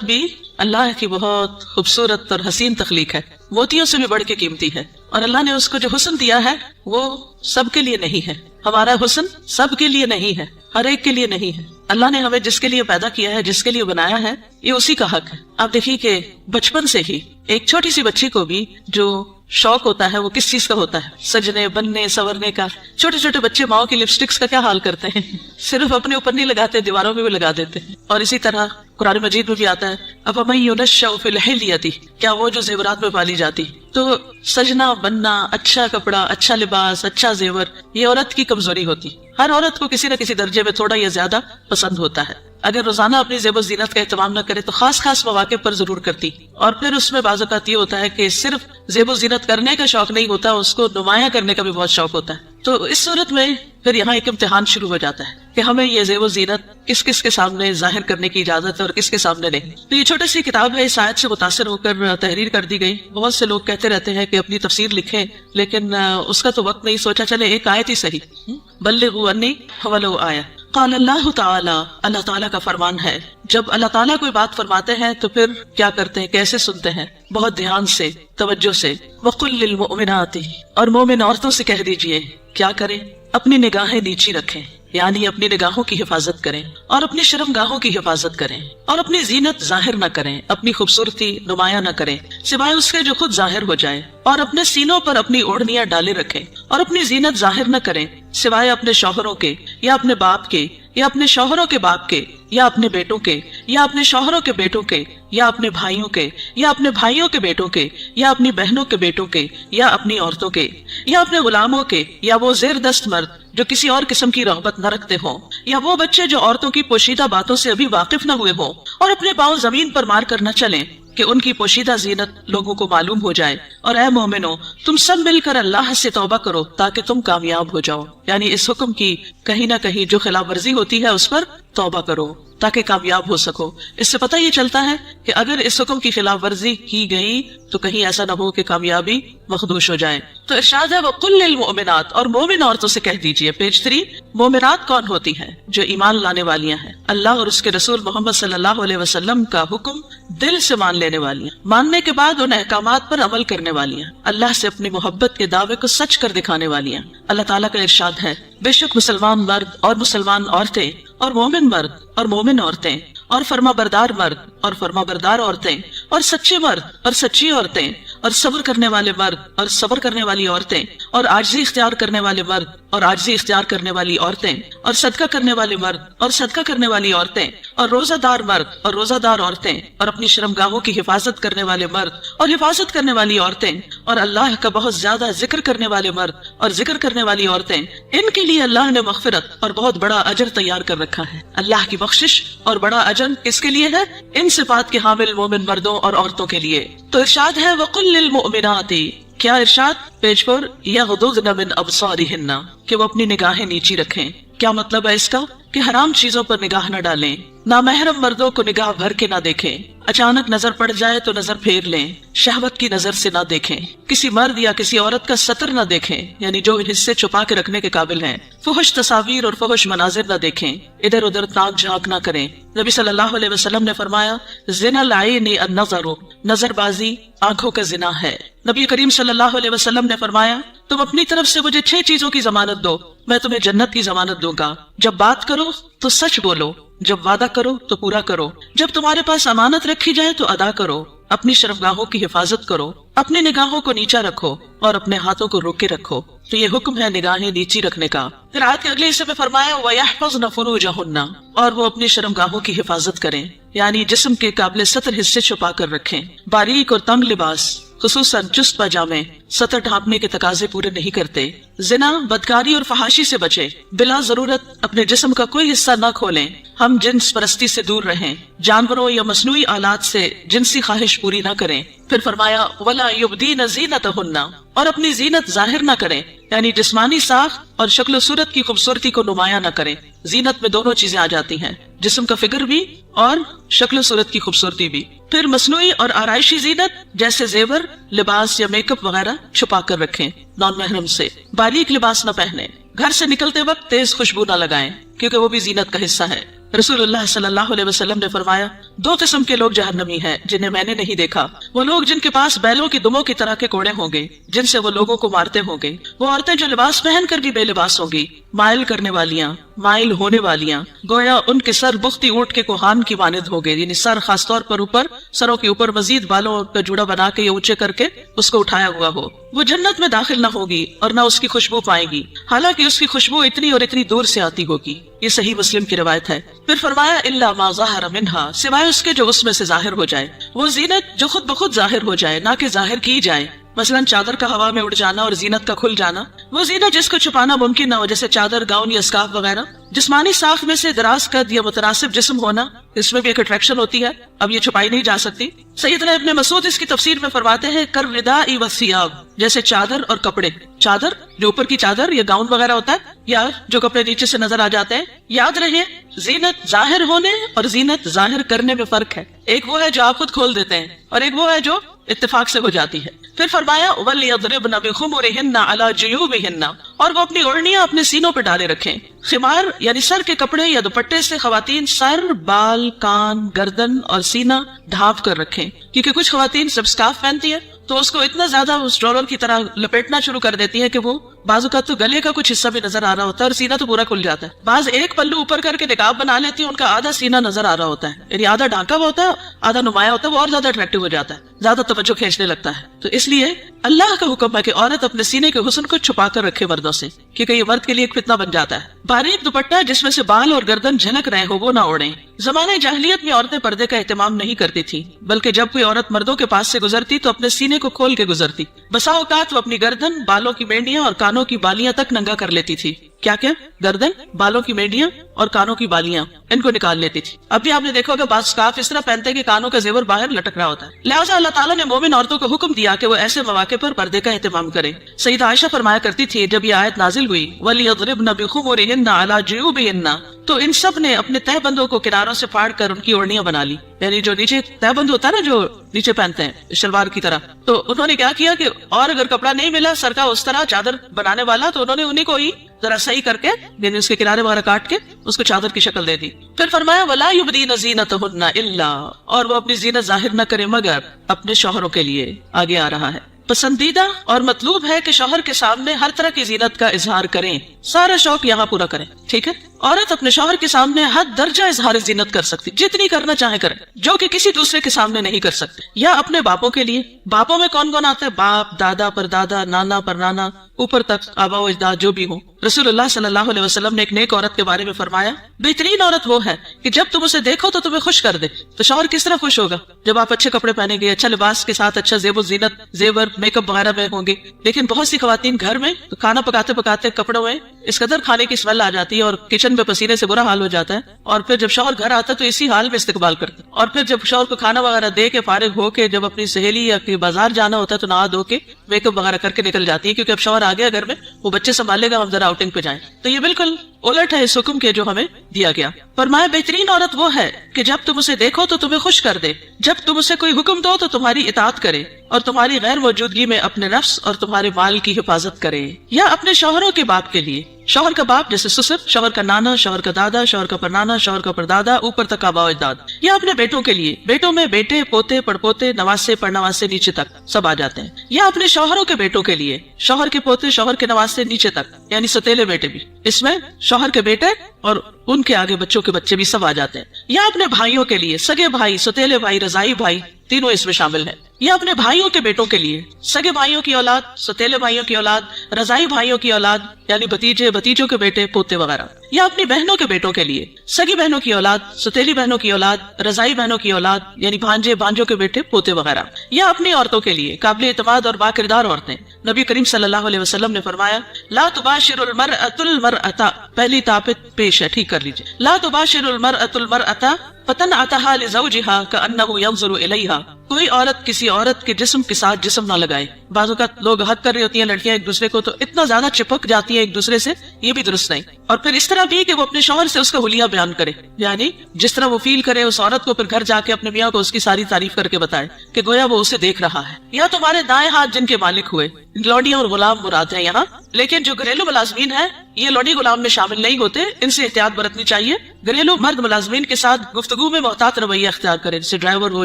بھی اللہ کی بہت خوبصورت اور حسین تخلیق ہے، موتیوں سے بھی بڑھ کے قیمتی ہے، اور اللہ نے اس کو جو حسن دیا ہے وہ سب کے لیے نہیں ہے۔ ہمارا حسن سب کے لیے نہیں ہے، ہر ایک کے لیے نہیں ہے۔ اللہ نے ہمیں جس کے لیے پیدا کیا ہے، جس کے لیے بنایا ہے، یہ اسی کا حق ہے۔ آپ دیکھیے کہ بچپن سے ہی ایک چھوٹی سی بچی کو بھی جو شوق ہوتا ہے وہ کس چیز کا ہوتا ہے؟ سجنے بننے سورنے کا۔ چھوٹے چھوٹے بچے ماؤں کی لپسٹکس کا کیا حال کرتے ہیں، صرف اپنے اوپر نہیں لگاتے، دیواروں میں بھی لگا دیتے ہیں۔ اور اسی طرح قرآن مجید میں بھی آتا ہے افمن ينشأ في الحلیۃ، کیا وہ جو زیورات میں پالی جاتی۔ تو سجنا بننا، اچھا کپڑا، اچھا لباس، اچھا زیور، یہ عورت کی کمزوری ہوتی۔ ہر عورت کو کسی نہ کسی درجے میں تھوڑا یا زیادہ پسند ہوتا ہے۔ اگر روزانہ اپنی زیب و زینت کا اہتمام نہ کرے تو خاص خاص مواقع پر ضرور کرتی، اور پھر اس میں بعض اوقات یہ ہوتا ہے کہ صرف زیب و زینت کرنے کا شوق نہیں ہوتا، اس کو نمایاں کرنے کا بھی بہت شوق ہوتا ہے۔ تو اس صورت میں پھر یہاں ایک امتحان شروع ہو جاتا ہے کہ ہمیں یہ زیب و زینت کس کس کے سامنے ظاہر کرنے کی اجازت ہے اور کس کے سامنے نہیں۔ تو یہ چھوٹی سی کتاب ہے، اس آیت سے متاثر ہو کر تحریر کر دی گئی۔ بہت سے لوگ کہتے رہتے ہیں کہ اپنی تفسیر لکھیں، لیکن اس کا تو وقت نہیں، سوچا چلے ایک آیت ہی صحیح، بلغوا انی ولو آیہ۔ قال اللہ تعالی، اللہ تعالیٰ کا فرمان ہے، جب اللہ تعالیٰ کوئی بات فرماتے ہیں تو پھر کیا کرتے ہیں، کیسے سنتے ہیں؟ بہت دھیان سے، توجہ سے۔ وقل للمؤمنات، اور مومن عورتوں سے کہہ دیجئے کیا کریں؟ اپنی نگاہیں نیچی رکھیں، یعنی اپنی نگاہوں کی حفاظت کریں، اور اپنی شرم گاہوں کی حفاظت کریں، اور اپنی زینت ظاہر نہ کریں، اپنی خوبصورتی نمایاں نہ کریں سوائے اس کے جو خود ظاہر ہو جائے، اور اپنے سینوں پر اپنی اوڑھنیاں ڈالے رکھیں، اور اپنی زینت ظاہر نہ کریں سوائے اپنے شوہروں کے، یا اپنے باپ کے، یا اپنے شوہروں کے باپ کے، یا اپنے بیٹوں کے، یا اپنے شوہروں کے بیٹوں کے، یا اپنے بھائیوں کے، یا اپنے بھائیوں کے بیٹوں کے، یا اپنی بہنوں کے بیٹوں کے، یا اپنی عورتوں کے، یا اپنے غلاموں کے، یا وہ زیر دست مرد جو کسی اور قسم کی رغبت نہ رکھتے ہوں، یا وہ بچے جو عورتوں کی پوشیدہ باتوں سے ابھی واقف نہ ہوئے ہوں، اور اپنے پاؤں زمین پر مار کر نہ چلیں کہ ان کی پوشیدہ زینت لوگوں کو معلوم ہو جائے۔ اور اے مومنو، تم سب مل کر اللہ سے توبہ کرو تاکہ تم کامیاب ہو جاؤ، یعنی اس حکم کی کہیں نہ کہیں جو خلاف ورزی ہوتی ہے اس پر توبہ کرو تاکہ کامیاب ہو سکو۔ اس سے پتہ یہ چلتا ہے کہ اگر اس حکم کی خلاف ورزی کی گئی تو کہیں ایسا نہ ہو کہ کامیابی مخدوش ہو جائے۔ تو ارشاد ہے وَقُلْ لِلْمُؤْمِنَاتِ، اور مومن عورتوں سے کہہ دیجئے۔ پیج 3، مومنات کون ہوتی ہیں؟ جو ایمان لانے والیاں ہیں، اللہ اور اس کے رسول محمد صلی اللہ علیہ وسلم کا حکم دل سے مان لینے والیاں، ماننے کے بعد ان احکامات پر عمل کرنے والیاں، اللہ سے اپنی محبت کے دعوے کو سچ کر دکھانے والیاں۔ اللہ تعالیٰ کا ارشاد ہے بے شک مسلمان مرد اور مسلمان عورتیں، اور مومن مرد اور مومن عورتیں، اور فرما بردار مرد اور فرما بردار عورتیں، اور سچے مرد اور سچی عورتیں، اور صبر کرنے والے مرد اور صبر کرنے والی عورتیں، اور عاجزی اختیار کرنے والے مرد اور عاجزی اختیار کرنے والی عورتیں، اور صدقہ کرنے والے مرد اور صدقہ کرنے والی عورتیں، اور روزہ دار مرد اور روزہ دار عورتیں، اور اپنی شرمگاہوں کی حفاظت کرنے والے مرد اور حفاظت کرنے والی عورتیں، اور اللہ کا بہت زیادہ ذکر کرنے والے مرد اور ذکر کرنے والی عورتیں، ان کے لیے اللہ نے مغفرت اور بہت بڑا اجر تیار کر رکھا ہے۔ اللہ کی بخشش اور بڑا اجر کس کے لیے ہے؟ ان صفات کے حامل مومن مردوں اور عورتوں کے لیے۔ تو ارشاد ہے وَقُلْ لِلْمُؤْمِنَاتِ، کیا ارشاد؟ پیج 4، يَغْضُضْنَ مِنْ أَبْصَارِهِنَّ، کہ وہ اپنی نگاہیں نیچی رکھیں۔ کیا مطلب ہے اس کا؟ کہ حرام چیزوں پر نگاہ نہ ڈالیں، نامحرم مردوں کو نگاہ بھر کے نہ دیکھیں، اچانک نظر پڑ جائے تو نظر پھیر لیں، شہوت کی نظر سے نہ دیکھیں، کسی مرد یا کسی عورت کا سطر نہ دیکھیں، یعنی جو حصے چھپا کے رکھنے کے قابل ہیں، فحش تصاویر اور فحش مناظر نہ دیکھیں، ادھر ادھر تاک جھانک نہ کریں۔ نبی صلی اللہ علیہ وسلم نے فرمایا زنا العین النظر، نظر بازی آنکھوں کا زنا ہے۔ نبی کریم صلی اللہ علیہ وسلم نے فرمایا تم اپنی طرف سے مجھے 6 چیزوں کی ضمانت دو، میں تمہیں جنت کی ضمانت دوں گا۔ جب بات کرو تو سچ بولو، جب وعدہ کرو تو پورا کرو، جب تمہارے پاس امانت رکھی جائے تو ادا کرو، اپنی شرمگاہوں کی حفاظت کرو، اپنی نگاہوں کو نیچا رکھو اور اپنے ہاتھوں کو روکے رکھو۔ تو یہ حکم ہے نگاہیں نیچی رکھنے کا۔ پھر آیت کے اگلے حصے میں فرمایا وَيَحْفَظْنَ فُرُوجَهُنَّ، اور وہ اپنی شرمگاہوں کی حفاظت کریں، یعنی جسم کے قابل سطر حصے چھپا کر رکھیں۔ باریک اور تنگ لباس خصوصاً چست پاجامے سطر ڈھانپنے کے تقاضے پورے نہیں کرتے۔ زنا، بدکاری اور فحاشی سے بچیں، بلا ضرورت اپنے جسم کا کوئی حصہ نہ کھولیں، ہم جنس پرستی سے دور رہیں، جانوروں یا مصنوعی آلات سے جنسی خواہش پوری نہ کریں۔ پھر فرمایا وَلَا يُبْدِينَ زِينَتَهُنَّ، اور اپنی زینت ظاہر نہ کریں، یعنی جسمانی ساخت اور شکل و صورت کی خوبصورتی کو نمایاں نہ کریں۔ زینت میں دونوں چیزیں آ جاتی ہیں، جسم کا فگر بھی اور شکل و صورت کی خوبصورتی بھی۔ پھر مصنوعی اور آرائشی زینت جیسے زیور، لباس یا میک اپ وغیرہ چھپا کر رکھیں، نان محرم سے۔ باریک لباس نہ پہنیں، گھر سے نکلتے وقت تیز خوشبو نہ لگائیں کیونکہ وہ بھی زینت کا حصہ ہے۔ رسول اللہ صلی اللہ علیہ وسلم نے فرمایا 2 قسم کے لوگ جہنمی ہیں جنہیں میں نے نہیں دیکھا، وہ لوگ جن کے پاس بیلوں کی دموں کی طرح کے کوڑے ہوں گے جن سے وہ لوگوں کو مارتے ہوں گے، وہ عورتیں جو لباس پہن کر بھی بے لباس ہوں گی، مائل کرنے والیاں، مائل ہونے والیاں، گویا ان کے سر بختی اونٹ کے کوہان کی مانند ہو گئے، یعنی سر خاص طور پر اوپر، سروں کے اوپر مزید بالوں کا جوڑا بنا کے یا اونچے کر کے اس کو اٹھایا ہوا ہو، وہ جنت میں داخل نہ ہوگی اور نہ اس کی خوشبو پائے گی، حالانکہ اس کی خوشبو اتنی اور اتنی دور سے آتی ہوگی۔ یہ صحیح مسلم کی روایت ہے۔ پھر فرمایا الا ما ظہر منہا، سوائے اس کے جو اس میں سے ظاہر ہو جائے، وہ زینت جو خود بخود ظاہر ہو جائے، نہ کہ ظاہر کی جائے، مثلا چادر کا ہوا میں اڑ جانا اور زینت کا کھل جانا، وہ زینت جس کو چھپانا ممکن نہ ہو، جیسے چادر، گاؤن یا اسکارف وغیرہ۔ جسمانی ساخت میں سے دراز قد یا متناسب جسم ہونا، اس میں بھی ایک اٹریکشن ہوتی ہے، اب یہ چھپائی نہیں جا سکتی۔ سیدنا ابن مسعود اس کی تفسیر میں فرماتے ہیں کالرداء والثیاب، جیسے چادر اور کپڑے، چادر جو اوپر کی چادر یا گاؤن وغیرہ ہوتا ہے، یا جو کپڑے نیچے سے نظر آ جاتے ہیں۔ یاد رہے زینت ظاہر ہونے اور زینت ظاہر کرنے میں فرق ہے، ایک وہ ہے جو آپ خود کھول دیتے ہیں اور ایک وہ ہے جو اتفاق سے ہو جاتی ہے۔ پھر فرمایا وَلْيَضْرِبْنَ بِخُمُرِهِنَّ عَلَى جُيُوبِهِنَّ، اور وہ اپنی اوڑھنیاں اپنے سینوں پہ ڈالے رکھیں۔ خمار یعنی سر کے کپڑے یا دوپٹے سے خواتین سر، بال، کان، گردن اور سینہ ڈھانپ کر رکھیں، کیونکہ کچھ خواتین جب اسکارف پہنتی ہے تو اس کو اتنا زیادہ اس ڈولر کی طرح لپیٹنا شروع کر دیتی ہے کہ وہ بعض اوقات تو گلے کا کچھ حصہ بھی نظر آ رہا ہوتا ہے اور سینہ تو پورا کھل جاتا ہے۔ بعض ایک پلو اوپر کر کے نقاب بنا لیتی ہیں، ان کا آدھا سینہ نظر آ رہا ہوتا ہے، یعنی آدھا ڈھانکا ہوا ہوتا ہے، آدھا نمایاں ہوتا ہے، وہ اور زیادہ اٹریکٹیو ہو جاتا ہے، زیادہ توجہ کھینچنے لگتا ہے۔ تو اس لیے اللہ کا حکم ہے کہ عورت اپنے سینے کے حسن کو چھپا کر رکھے مردوں سے، کیونکہ یہ مرد کے لیے ایک فتنہ بن جاتا ہے۔ باریک دوپٹہ جس میں سے بال اور گردن جھلک رہے ہو وہ نہ اوڑھیں۔ زمانے جاہلیت میں عورتیں پردے کا اہتمام نہیں کرتی تھی، بلکہ جب کوئی عورت مردوں کے پاس سے گزرتی تو اپنے سینے کو کھول کے گزرتی۔ بسا اوقات وہ اپنی گردن، بالوں کی مینڈیاں اور کانوں کی بالیاں تک ننگا کر لیتی تھی۔ کیا کیا؟ گردن، بالوں کی مینڈیاں اور کانوں کی بالیاں، ان کو نکال لیتی تھی۔ اب بھی آپ نے دیکھا ہوگا بعض اسکارف اس طرح پہنتے ہیں کہ کانوں کا زیور باہر لٹک رہا ہوتا ہے۔ لہٰذا اللہ تعالیٰ نے مومن عورتوں کو حکم دیا کہ وہ ایسے مواقع پر پردے کا اہتمام کریں۔ سیدہ عائشہ فرمایا کرتی تھی جب یہ آیت نازل ہوئی وَلْيَضْرِبْنَ بِخُمُرِهِنَّ عَلَى جُيُوبِهِنَّ، تو ان سب نے اپنے تہ بندوں کو کناروں سے پھاڑ کر ان کی اوڑھنیاں بنا لی، یعنی جو نیچے تہ بند ہوتا ہے نا، جو نیچے پہنتے ہیں شلوار کی طرح، تو انہوں نے کیا کیا کہ اور اگر کپڑا نہیں ملا سر کا اس طرح چادر بنانے والا تو انہوں نے انہیں کو ہی ذرا صحیح کر کے، یعنی اس کے کنارے وغیرہ کاٹ کے اس کو چادر کی شکل دے دی۔ پھر فرمایا وَلَا يُبْدِينَ زِينَتَهُنَّ إِلَّا، اور وہ اپنی زینت ظاہر نہ کرے مگر اپنے شوہروں کے لیے۔ آگے آ رہا ہے پسندیدہ اور مطلوب ہے کہ شوہر کے سامنے ہر طرح کی زینت کا اظہار کریں، سارا شوق یہاں پورا کریں، ٹھیک ہے؟ عورت اپنے شوہر کے سامنے حد درجہ اظہار زینت کر سکتی، جتنی کرنا چاہے کرے، جو کہ کسی دوسرے کے سامنے نہیں کر سکتے۔ یا اپنے باپوں کے لیے، باپوں میں کون کون آتا ہے؟ باپ، دادا، پردادا، نانا، پرنانا، اوپر تک آبا و اجداد جو بھی ہوں۔ رسول اللہ صلی اللہ علیہ وسلم نے ایک نیک عورت کے بارے میں فرمایا بہترین عورت وہ ہے کہ جب تم اسے دیکھو تو تمہیں خوش کر دے۔ تو شوہر کس طرح خوش ہوگا؟ جب آپ اچھے کپڑے پہنیں گے، اچھا لباس کے ساتھ اچھا زیب و زینت، زیور، میک اپ وغیرہ میں ہوں گے۔ لیکن بہت سی خواتین گھر میں کھانا پکاتے پکاتے کپڑوں میں اس قدر کھانے کی اسمیل آ جاتی ہے اور کچن میں پسینے سے برا حال ہو جاتا ہے، اور پھر جب شوہر گھر آتا ہے تو اسی حال میں استقبال کرتا ہے، اور پھر جب شوہر کو کھانا وغیرہ دے کے فارغ ہو کے جب اپنی سہیلی یا بازار جانا ہوتا ہے تو نہا دھو کے میک اپ وغیرہ کر کے نکل جاتی ہے، کیونکہ اب شوہر آ گیا گھر میں، وہ بچے سنبھالے گا، ہم ذرا آؤٹنگ پہ جائیں۔ تو یہ بالکل الٹ ہے اس حکم کے جو ہمیں دیا گیا۔ فرمایا بہترین عورت وہ ہے کہ جب تم اسے دیکھو تو تمہیں خوش کر دے، جب تم اسے کوئی حکم دو تو تمہاری اطاعت کرے، اور تمہاری غیر موجودگی میں اپنے نفس اور تمہارے مال کی حفاظت کرے۔ یا اپنے شوہروں کے باپ کے لیے، شوہر کا باپ جیسے سسر، شوہر کا نانا، شوہر کا دادا، شوہر کا پرنانا، شوہر کا پردادا، اوپر تک آبا و اجداد۔ یا اپنے بیٹوں کے لیے، بیٹوں میں بیٹے، پوتے، پڑپوتے، نواسے، پڑنواسے نیچے تک سب آ جاتے ہیں۔ یا اپنے شوہروں کے بیٹوں کے لیے، شوہر کے پوتے، شوہر کے نواسے نیچے تک، یعنی ستیلے بیٹے بھی، اس میں شوہر کے بیٹے اور ان کے آگے بچوں کے بچے بھی سب آ جاتے ہیں۔ یا اپنے بھائیوں کے لیے، سگے بھائی، ستیلے بھائی، رضائی بھائی، تینوں اس میں شامل ہیں۔ یا اپنے بھائیوں کے بیٹوں کے لیے، سگے بھائیوں کی اولاد، ستیلے بھائیوں کی اولاد، رضائی بھائیوں کی اولاد، یعنی بھتیجے، بھتیجوں کے بیٹے، پوتے وغیرہ۔ یا اپنی بہنوں کے بیٹوں کے لیے، سگی بہنوں کی اولاد، ستیلی بہنوں کی اولاد، رضائی بہنوں کی اولاد، یعنی بھانجے، بھانجوں کے بیٹے، پوتے وغیرہ۔ یا اپنی عورتوں کے لیے، قابل اعتماد اور باکردار عورتیں۔ نبی کریم صلی اللہ علیہ وسلم نے فرمایا لا تباشر المرأة المرأة، پہلی طاقت پیش ہے، ٹھیک کر لیجئے، لا تباشر المرأة المرأة فتنعتها لزوجها كأنه ينظر إليها کوئی عورت کسی عورت کے جسم کے ساتھ جسم نہ لگائے. بعض اوقات لوگ حق کر رہی ہوتی ہیں لڑکیاں ایک دوسرے کو تو اتنا زیادہ چپک جاتی ہیں ایک دوسرے سے, یہ بھی درست نہیں. اور پھر اس طرح بھی کہ وہ اپنے شوہر سے اس کا حلیہ بیان کرے, یعنی جس طرح وہ فیل کرے اس عورت کو پھر گھر جا کے اپنے میاں کو اس کی ساری تعریف کر کے بتائے کہ گویا وہ اسے دیکھ رہا ہے. یا تمہارے دائیں ہاتھ جن کے مالک ہوئے, لوڈیاں اور غلام مراد ہیں یہاں, لیکن جو گھریلو ملازمین ہیں یہ لوڈی غلام میں شامل نہیں ہوتے, ان سے احتیاط برتنی چاہیے. گھریلو مرد ملازمین کے ساتھ گفتگو میں محتاط رویہ اختیار کریں, جیسے ڈرائیور ہو,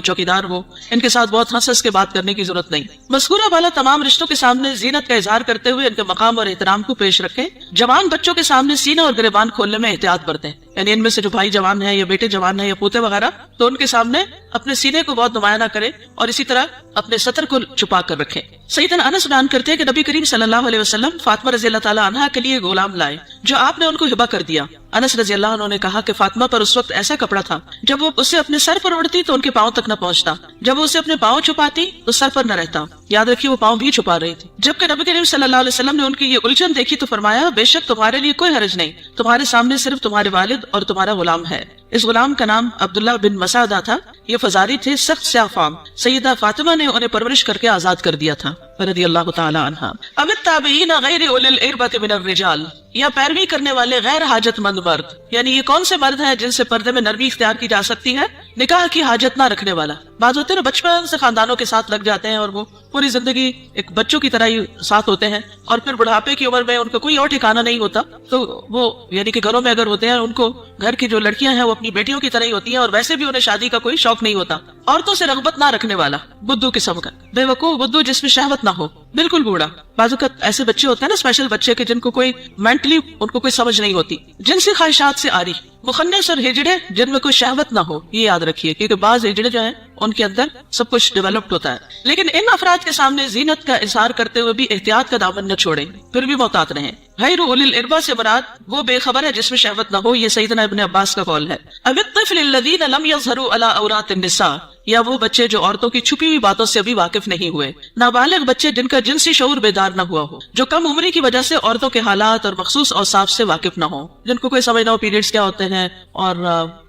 چوکیدار ہو, ان کے ساتھ بہت ہنس کے بات کرنے کی ضرورت نہیں. مذکورہ والا تمام رشتوں کے سامنے زینت کا اظہار کرتے ہوئے ان کے مقام اور احترام کو پیش رکھیں. جوان بچوں کے سامنے سینہ اور گریبان کھولنے میں احتیاط برتیں, یعنی ان میں سے جو بھائی جوان ہیں یا بیٹے جوان ہیں یا پوتے وغیرہ, تو ان کے سامنے اپنے سینے کو بہت نمایاں نہ کریں اور اسی طرح اپنے سطر کو چھپا کر رکھیں. سیدنا انس بیان کرتے ہیں کہ نبی کریم صلی اللہ علیہ وسلم فاطمہ رضی اللہ تعالی عنہا کے لیے غلام لائے جو آپ نے ان کو ہبہ کر دیا. انس رضی اللہ عنہ نے کہا کہ فاطمہ پر اس وقت ایسا کپڑا تھا جب وہ اسے اپنے سر پر اوڑھتی تو ان کے پاؤں تک نہ پہنچتا, جب وہ اسے اپنے پاؤں چھپاتی تو سر پر نہ رہتا. یاد رکھیے وہ پاؤں بھی چھپا رہی تھی. جبکہ نبی کریم صلی اللہ علیہ وسلم نے ان کی یہ الجھن دیکھی تو فرمایا بے شک تمہارے لیے کوئی حرج نہیں, تمہارے سامنے صرف تمہارے والد اور تمہارا غلام ہے. اس غلام کا نام عبداللہ بن مسعدہ تھا. یہ فزاری تھے, سخت سیاہ فام. سیدہ فاطمہ نے انہیں پرورش کر کے آزاد کر دیا تھا رضی اللہ تعالی عنہا. اب التابعین غیر اولی الاربۃ من الرجال, یا پیروی کرنے والے غیر حاجت مند مرد, یعنی یہ کون سے مرد ہیں جن سے پردے میں نرمی اختیار کی جا سکتی ہے؟ نکاح کی حاجت نہ رکھنے والا. بعض ہوتے ہیں نا بچپن سے خاندانوں کے ساتھ لگ جاتے ہیں اور وہ پوری زندگی ایک بچوں کی طرح ہی ساتھ ہوتے ہیں, اور پھر بڑھاپے کی عمر میں ان کا کوئی اور ٹھکانہ نہیں ہوتا, تو وہ یعنی کہ گھروں میں اگر ہوتے ہیں ان کو گھر کی جو لڑکیاں ہیں وہ اپنی بیٹیوں کی طرح ہی ہوتی ہیں, اور ویسے بھی انہیں شادی کا کوئی شوق نہیں ہوتا. عورتوں سے رغبت نہ رکھنے والا, بدھو قسم کا, بے وقوف بدھو جس میں شہوت نہ ہو, بالکل بوڑھا. بعض اوقات ایسے بچے ہوتے ہیں نا اسپیشل بچے کے جن کو کوئی مینٹلی ان کو کوئی سمجھ نہیں ہوتی, جنسی خواہشات سے آری, مخنث اور ہجڑے جن میں کوئی شہوت نہ ہو. یہ یاد رکھیے کیونکہ بعض ہجڑے جو ہیں ان کے اندر سب کچھ ڈیولپڈ ہوتا ہے. لیکن ان افراد کے سامنے زینت کا اظہار کرتے ہوئے بھی احتیاط کا دامن نہ چھوڑیں, پھر بھی محتاط رہیں. غیر اولی الاربہ سے مراد وہ بے خبر ہے جس میں شہوت نہ ہو, یہ سیدنا ابن عباس کا قول ہے. اب الطفل الذین لم یظہروا علی عورات النساء, یا وہ بچے جو عورتوں کی چھپی ہوئی باتوں سے ابھی واقف نہیں ہوئے. نابالغ بچے جن کا جنسی شعور بیدار نہ ہوا ہو, جو کم عمری کی وجہ سے عورتوں کے حالات اور مخصوص اوصاف سے واقف نہ ہوں, جن کو کوئی سمجھ نہ ہو پیریڈز کیا ہوتے ہیں, اور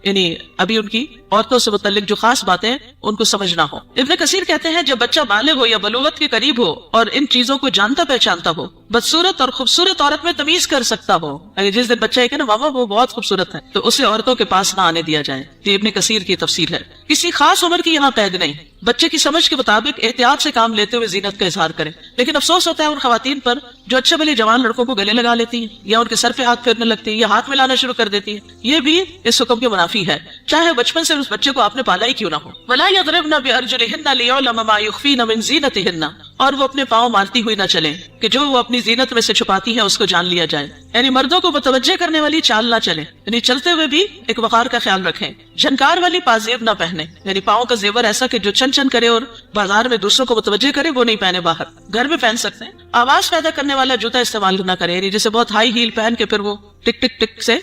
یعنی ابھی ان کی عورتوں سے متعلق جو خاص باتیں ان کو سمجھ نہ ہو. ابن کثیر کہتے ہیں جب بچہ بالغ ہو یا بلوغت کے قریب ہو اور ان چیزوں کو جانتا پہچانتا ہو, بدصورت اور خوبصورت عورت میں تمیز کر سکتا ہو. جس دن بچہ کہ نا ماما وہ بہت خوبصورت ہے تو اسے عورتوں کے پاس نہ آنے دیا جائے. یہ ابن کثیر کی تفسیر ہے. کسی خاص عمر کی یہاں قید نہیں, بچے کی سمجھ کے مطابق احتیاط سے کام لیتے ہوئے زینت کا اظہار کریں. لیکن افسوس ہوتا ہے ان خواتین پر جو اچھے بھلے جوان لڑکوں کو گلے لگا لیتی ہیں, یا ان کے سر پہ ہاتھ پھیرنے لگتی ہیں, یا ہاتھ ملانا شروع کر دیتی ہیں. یہ بھی اس حکم کے منافی ہے, چاہے بچپن سے اس بچے کو آپ نے پالا ہی کیوں نہ ہو. وَلَا يَضْرِبْنَ بِأَرْجُلِهِنَّ لِيُعْلَمَ مَا يُخْفِينَ مِنْ زِينَتِهِنَّ, اور وہ اپنے پاؤں مارتی ہوئی نہ چلیں کہ جو وہ اپنی زینت میں سے چھپاتی ہیں اس کو جان لیا جائے. یعنی مردوں کو متوجہ کرنے والی چال نہ چلیں, یعنی چلتے ہوئے بھی ایک وقار کا خیال رکھیں. جھنکار والی پازیب نہ پہنے, یعنی پاؤں کا زیور ایسا کہ جو چن چن کرے اور بازار میں دوسروں کو متوجہ کرے وہ نہیں پہنے, باہر گھر میں پہن سکتے ہیں. آواز پیدا کرنے والا جوتا استعمال نہ کریں, یعنی جیسے بہت ہائی ہیل پہن کے پھر وہ ٹک ٹک ٹک سے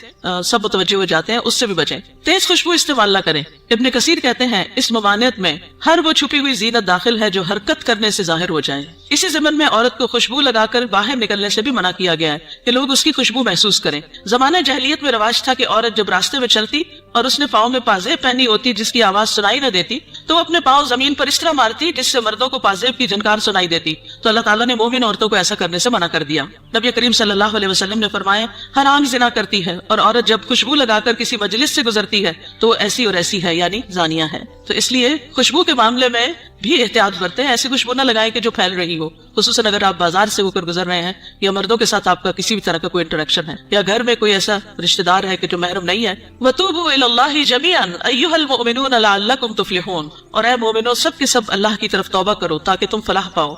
سب متوجہ ہو جاتے ہیں, اس سے بھی بچیں. تیز خوشبو استعمال نہ کریں. ابن کثیر کہتے ہیں اس ممانعت میں ہر وہ چھپی ہوئی زینت داخل ہے جو حرکت کرنے سے ظاہر ہو جائے. اسی ضمن میں عورت کو خوشبو لگا کر باہر نکلنے سے بھی منع کیا گیا ہے کہ لوگ اس کی خوشبو محسوس کریں. زمانہ جاہلیت میں رواج تھا کہ عورت جب راستے میں چلتی اور اس نے پاؤں میں پازیب پہنی ہوتی جس کی آواز سنائی نہ دیتی تو وہ اپنے پاؤں زمین پر اس طرح مارتی جس سے مردوں کو پازیب کی جھنکار سنائی دیتی. تو اللہ تعالیٰ نے مومن عورتوں کو ایسا کرنے سے منع کر دیا. نبی کریم صلی اللہ علیہ وسلم نے فرمایا ہر آنکھ زنا کرتی ہے, اور عورت جب خوشبو لگا کر کسی مجلس سے گزرتی ہے تو وہ ایسی اور ایسی ہے, یعنی زانیہ ہے. تو اس لیے خوشبو کے معاملے میں بھی احتیاط برتیں. ایسی خوشبو نہ لگائیں کہ جو پھیل رہی ہو, خصوصاً اگر آپ بازار سے ہو کر گزر رہے ہیں یا مردوں کے ساتھ آپ کا کسی بھی طرح کا کوئی انٹریکشن ہے, یا گھر میں کوئی ایسا رشتہ دار ہے کہ جو محرم نہیں ہے. وَتُوبُوا إِلَى اللَّهِ جَمِيعًا أَيُّهَا الْمُؤْمِنُونَ لَعَلَّكُمْ تُفْلِحُونَ, اور اے مومنو سب کے سب اللہ کی طرف توبہ کرو تاکہ تم فلاح پاؤ.